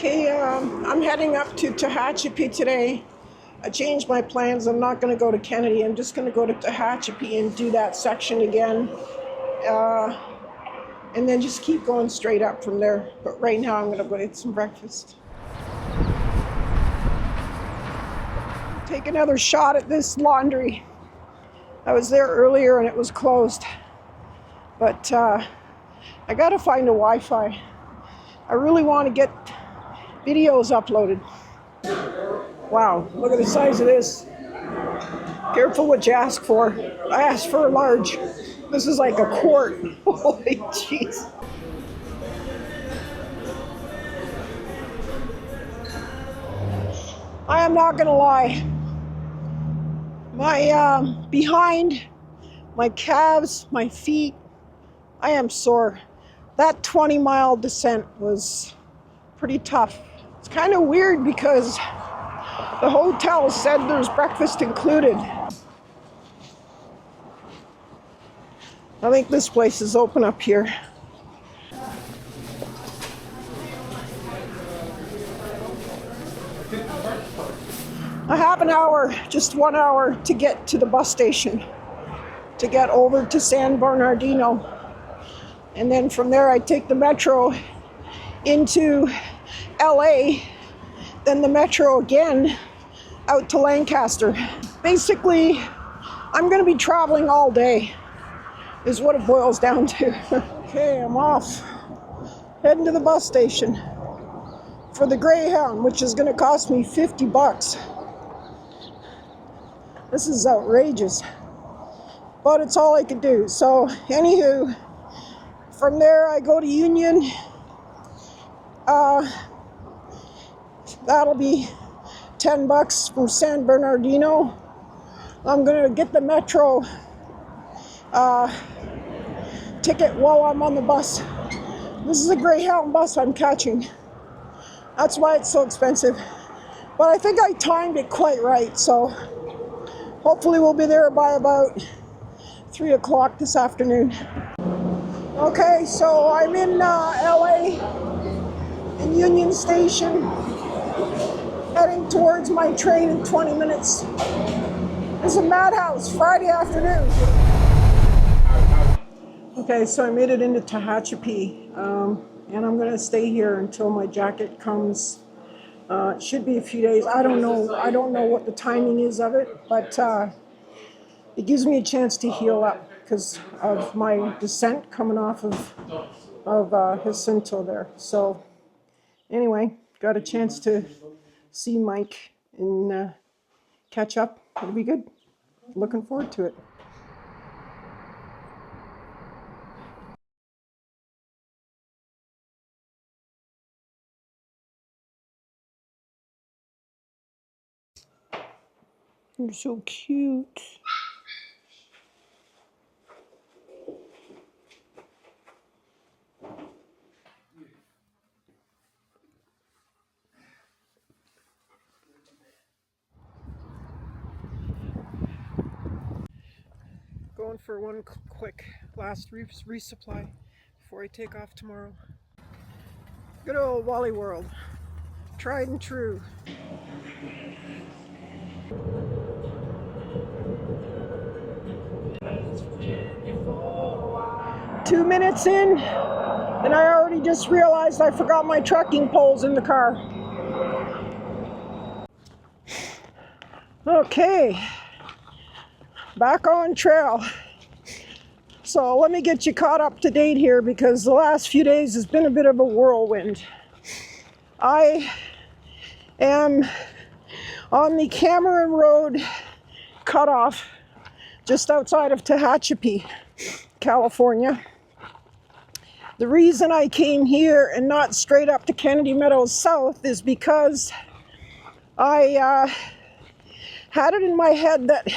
Okay, I'm heading up to Tehachapi today. I changed my plans. I'm not going to go to Kennedy. I'm just going to go to Tehachapi and do that section again. And then just keep going straight up from there. But right now I'm going to go eat some breakfast. Take another shot at this laundry. I was there earlier and it was closed. But I got to find a Wi-Fi. I really want to get videos uploaded. Wow, look at the size of this. Careful what you ask for. I asked for a large. This is like a quart. Holy jeez. I am not gonna lie. My behind, my calves, my feet, I am sore. That 20-mile descent was pretty tough. It's kind of weird because the hotel said there's breakfast included. I think this place is open up here. A half an hour, just 1 hour to get to the bus station, to get over to San Bernardino. And then from there I take the metro into LA, then the metro again out to Lancaster. Basically, I'm going to be traveling all day, is what it boils down to. Okay, I'm off. Heading to the bus station for the Greyhound, which is going to cost me $50. This is outrageous, but it's all I could do. So, anywho, from there I go to Union. That'll be $10 from San Bernardino. I'm gonna get the metro ticket while I'm on the bus. This is a Greyhound bus I'm catching. That's why it's so expensive. But I think I timed it quite right, so hopefully we'll be there by about 3 o'clock this afternoon. Okay, so I'm in LA, in Union Station, heading towards my train in 20 minutes. It's a madhouse, Friday afternoon. Okay, so I made it into Tehachapi, and I'm gonna stay here until my jacket comes. It should be a few days. I don't know what the timing is of it, but it gives me a chance to heal up because of my descent coming off of Jacinto there. So anyway, got a chance to see Mike and catch up. It'll be good. Looking forward to it. You're so cute. Going for one quick last resupply before I take off tomorrow. Good old Wally World. Tried and true. 2 minutes in, and I already just realized I forgot my trekking poles in the car. Okay, back on trail. So let me get you caught up to date here because the last few days has been a bit of a whirlwind. I am on the Cameron Road cutoff just outside of Tehachapi, California. The reason I came here and not straight up to Kennedy Meadows South is because I had it in my head that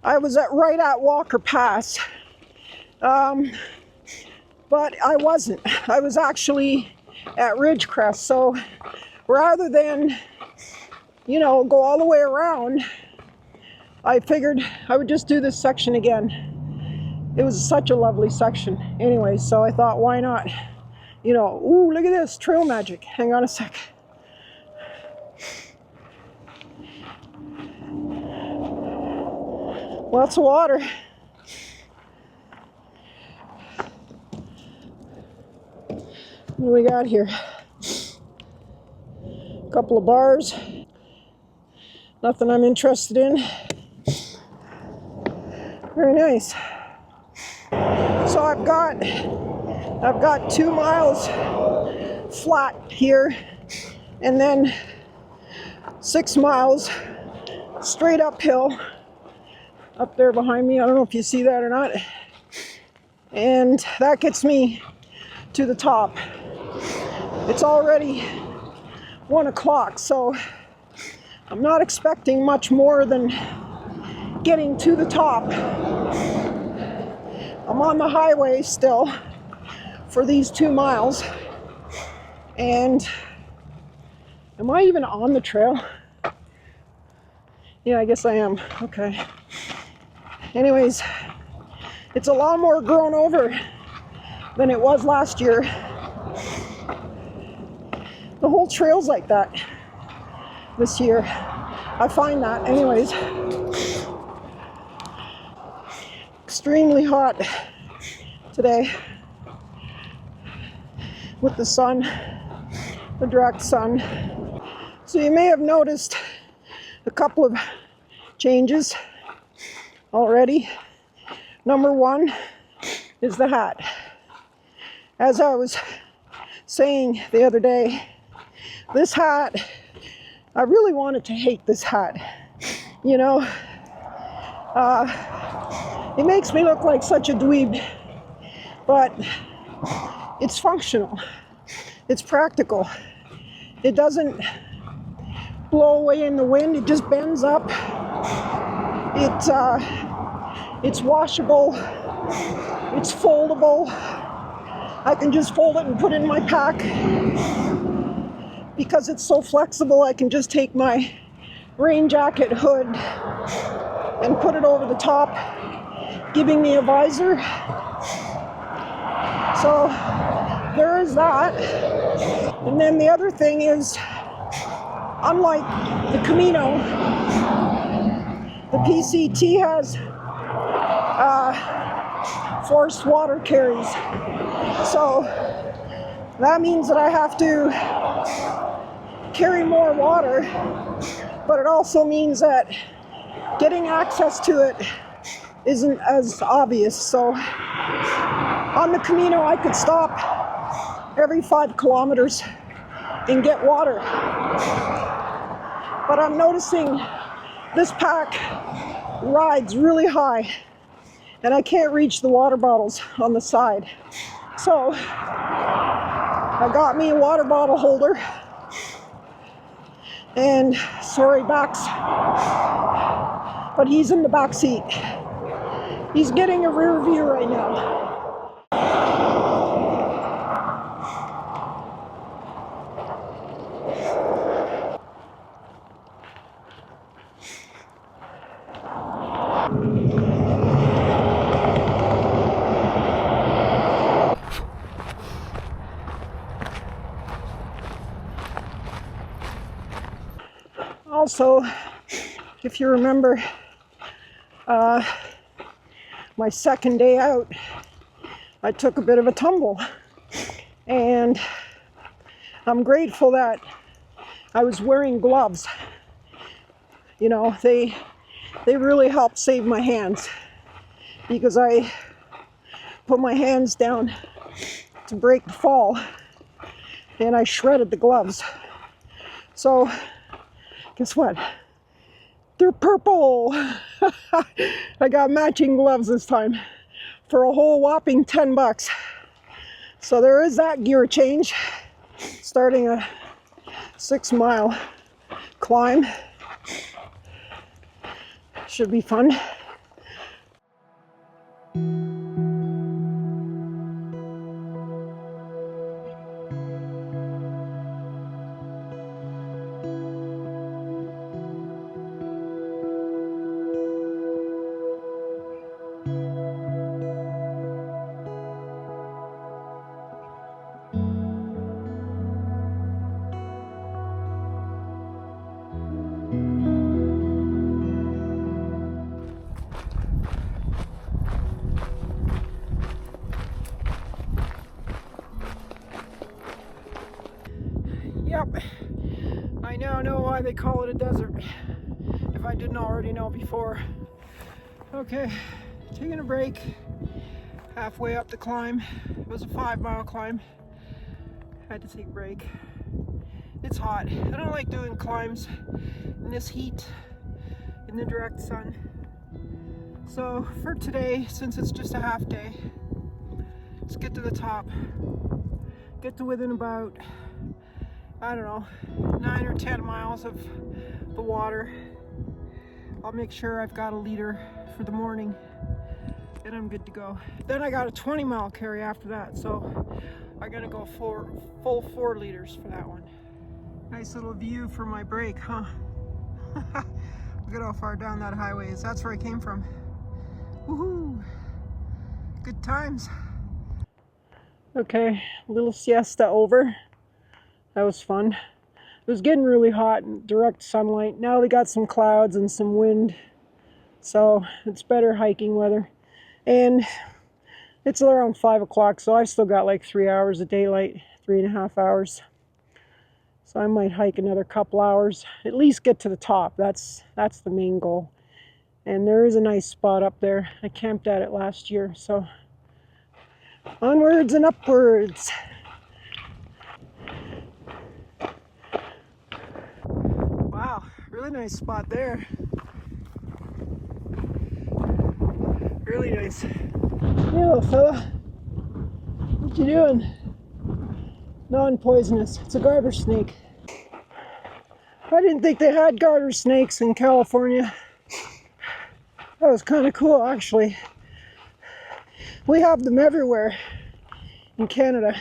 I was right at Walker Pass, but I wasn't. I was actually at Ridgecrest, so rather than, go all the way around, I figured I would just do this section again. It was such a lovely section. Anyway, so I thought, why not You know, ooh, look at this, trail magic. Hang on a sec. Lots of water. What do we got here? A couple of bars. Nothing I'm interested in. Very nice. So I've got 2 miles flat here, and then 6 miles straight uphill up there behind me. I don't know if you see that or not. And that gets me to the top. It's already 1 o'clock, so I'm not expecting much more than getting to the top. I'm on the highway still for these 2 miles. And am I even on the trail? Yeah, I guess I am. Okay. Anyways, it's a lot more grown over than it was last year. The whole trail's like that this year. I find that. Anyways, extremely hot today with the sun, the direct sun. So you may have noticed a couple of changes already. Number 1 is the hat. As I was saying the other day, this hat, I really wanted to hate this hat. You know, it makes me look like such a dweeb, but it's functional. It's practical. It doesn't blow away in the wind. It just bends up. It's washable. It's foldable. I can just fold it and put it in my pack. Because it's so flexible, I can just take my rain jacket hood and put it over the top, giving me a visor. So there is that. And then the other thing is, unlike the Camino, the PCT has forced water carries. So that means that I have to carry more water, but it also means that getting access to it isn't as obvious. So on the Camino, I could stop every 5 kilometers and get water. But I'm noticing this pack rides really high, and I can't reach the water bottles on the side. So I got me a water bottle holder, and sorry, Bax, but he's in the back seat. He's getting a rear view right now. Also, if you remember, my second day out, I took a bit of a tumble, and I'm grateful that I was wearing gloves. You know, they really helped save my hands, because I put my hands down to break the fall and I shredded the gloves. So guess what? They're purple. I got matching gloves this time for a whole whopping $10. So there is that gear change. Starting a 6 mile climb. Should be fun. Yep, I now know why they call it a desert, if I didn't already know before. Okay, taking a break, halfway up the climb. It was a 5-mile climb. Had to take a break. It's hot. I don't like doing climbs in this heat, in the direct sun. So for today, since it's just a half day, let's get to the top. Get to within about, I don't know, 9 or 10 miles of the water. I'll make sure I've got a liter for the morning and I'm good to go. Then I got a 20-mile carry after that, so I'm gonna go full 4 liters for that one. Nice little view for my break, huh? Look at how far down that highway is. That's where I came from. Woohoo! Good times. Okay, little siesta over. That was fun. It was getting really hot in direct sunlight. Now we got some clouds and some wind, so it's better hiking weather. And it's around 5 o'clock, so I've still got like 3 hours of daylight, 3.5 hours. So I might hike another couple hours, at least get to the top. That's the main goal. And there is a nice spot up there. I camped at it last year, so onwards and upwards. Wow, really nice spot there. Really nice. Hey, little fella. What you doing? Non-poisonous. It's a garter snake. I didn't think they had garter snakes in California. That was kind of cool, actually. We have them everywhere in Canada.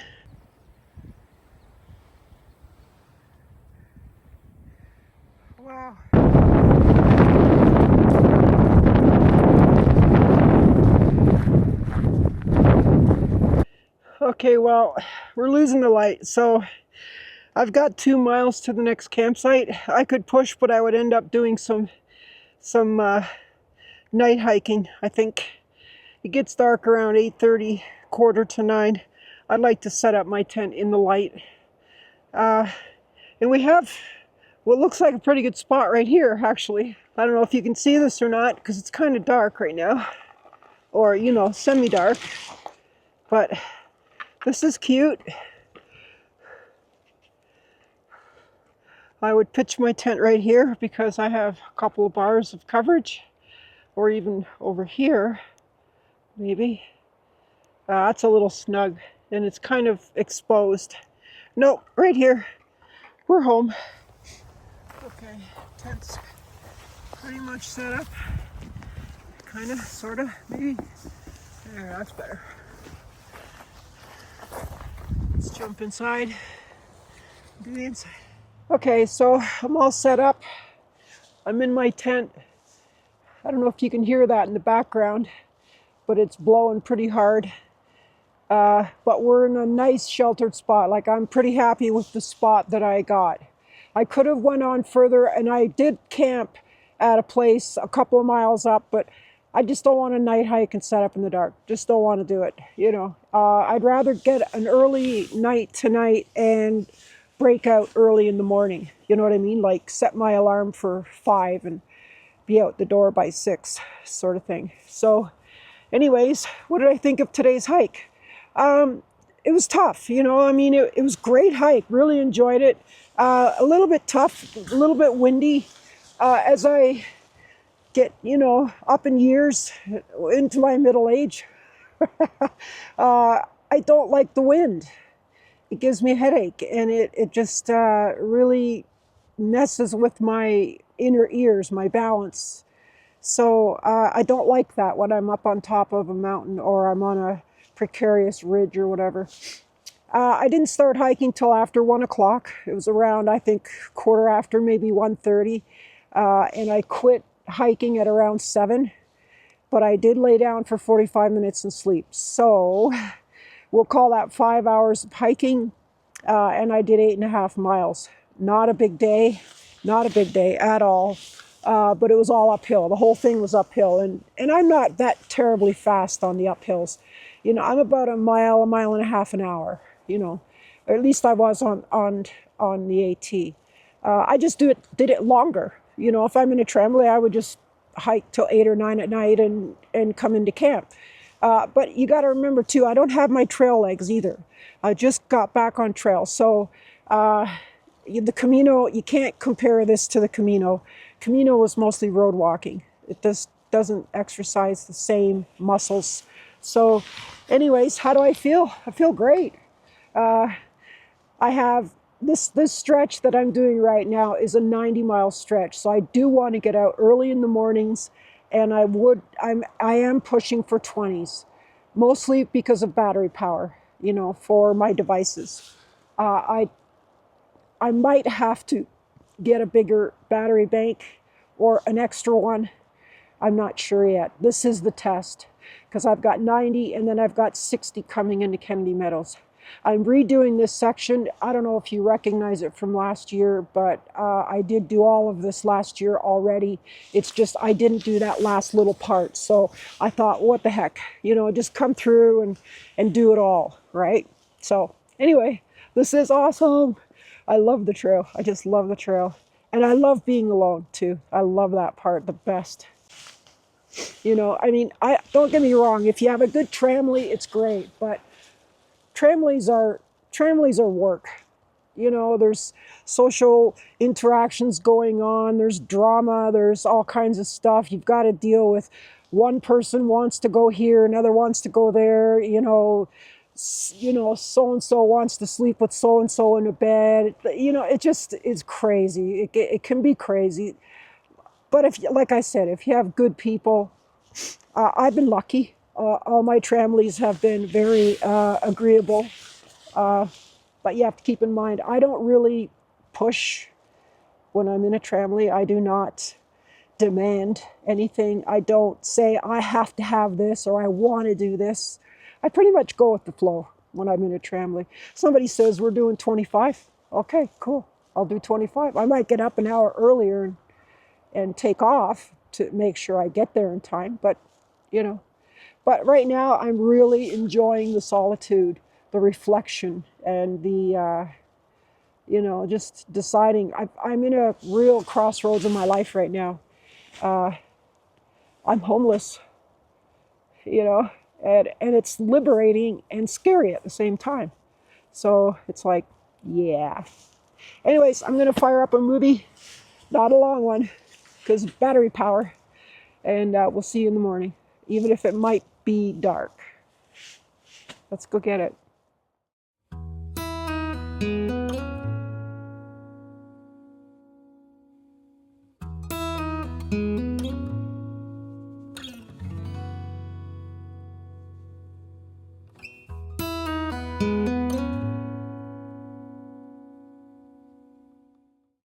Wow. Okay, well, we're losing the light, so I've got 2 miles to the next campsite. I could push, but I would end up doing some night hiking. I think it gets dark around 8:30, quarter to 9. I'd like to set up my tent in the light. And we have what looks like a pretty good spot right here, actually. I don't know if you can see this or not, because it's kind of dark right now. Or, you know, semi-dark. But this is cute. I would pitch my tent right here because I have a couple of bars of coverage. Or even over here, maybe. That's a little snug, and it's kind of exposed. Nope, right here. We're home. Okay, tent's pretty much set up. Kind of, sort of, maybe. There, that's better. Let's jump inside. Do the inside. Okay, so I'm all set up. I'm in my tent. I don't know if you can hear that in the background, but it's blowing pretty hard. But we're in a nice sheltered spot. Like, I'm pretty happy with the spot that I got. I could have went on further, and I did camp at a place a couple of miles up, but I just don't want to night hike and set up in the dark. Just don't want to do it, you know. I'd rather get an early night tonight and break out early in the morning. You know what I mean? Like, set my alarm for 5 and be out the door by 6, sort of thing. So anyways, what did I think of today's hike? It was tough, you know. I mean, it was a great hike. Really enjoyed it. A little bit tough, a little bit windy. As I get, you know, up in years, into my middle age, I don't like the wind. It gives me a headache, and it just really messes with my inner ears, my balance. So I don't like that when I'm up on top of a mountain or I'm on a precarious ridge or whatever. I didn't start hiking till after 1 o'clock. It was around, I think, quarter after, maybe 1:30. And I quit hiking at around 7. But I did lay down for 45 minutes and sleep. So we'll call that 5 hours of hiking. And I did 8.5 miles. Not a big day. Not a big day at all. But it was all uphill. The whole thing was uphill. And I'm not that terribly fast on the uphills. You know, I'm about a mile and a half an hour, you know. or at least I was on the AT. I just did it longer. You know, if I'm in a tramway, I would just hike till 8 or 9 at night and come into camp. But you got to remember too, I don't have my trail legs either. I just got back on trail. So the Camino, you can't compare this to the Camino. Camino was mostly road walking. It just doesn't exercise the same muscles. So anyways, how do I feel? I feel great. I have this stretch that I'm doing right now is a 90-mile stretch. So I do want to get out early in the mornings, and I am pushing for 20s, mostly because of battery power, you know, for my devices. I might have to get a bigger battery bank or an extra one. I'm not sure yet. This is the test, because I've got 90 and then I've got 60 coming into Kennedy Meadows. I'm redoing this section. I don't know if you recognize it from last year, but I did do all of this last year already. It's just I didn't do that last little part. So I thought, what the heck, you know, just come through and do it all, right? So anyway, this is awesome. I love the trail. I just love the trail. And I love being alone too. I love that part the best. You know, I mean, don't get me wrong. If you have a good tramley, it's great. But tramleys are work. You know, there's social interactions going on. There's drama. There's all kinds of stuff. You've got to deal with one person wants to go here, another wants to go there. You know, so and so wants to sleep with so and so in a bed. You know, it just is crazy. It can be crazy. But if, like I said, if you have good people, I've been lucky. All my tramleys have been very agreeable. But you have to keep in mind, I don't really push when I'm in a tramley. I do not demand anything. I don't say, I have to have this or I want to do this. I pretty much go with the flow when I'm in a tramley. Somebody says, we're doing 25. Okay, cool. I'll do 25. I might get up an hour earlier and take off to make sure I get there in time. But, you know, but right now I'm really enjoying the solitude, the reflection, and the, you know, just deciding. I'm in a real crossroads in my life right now. I'm homeless, you know, and it's liberating and scary at the same time. So it's like, yeah. Anyways, I'm going to fire up a movie, not a long one, because battery power, and we'll see you in the morning, even if it might be dark. Let's go get it.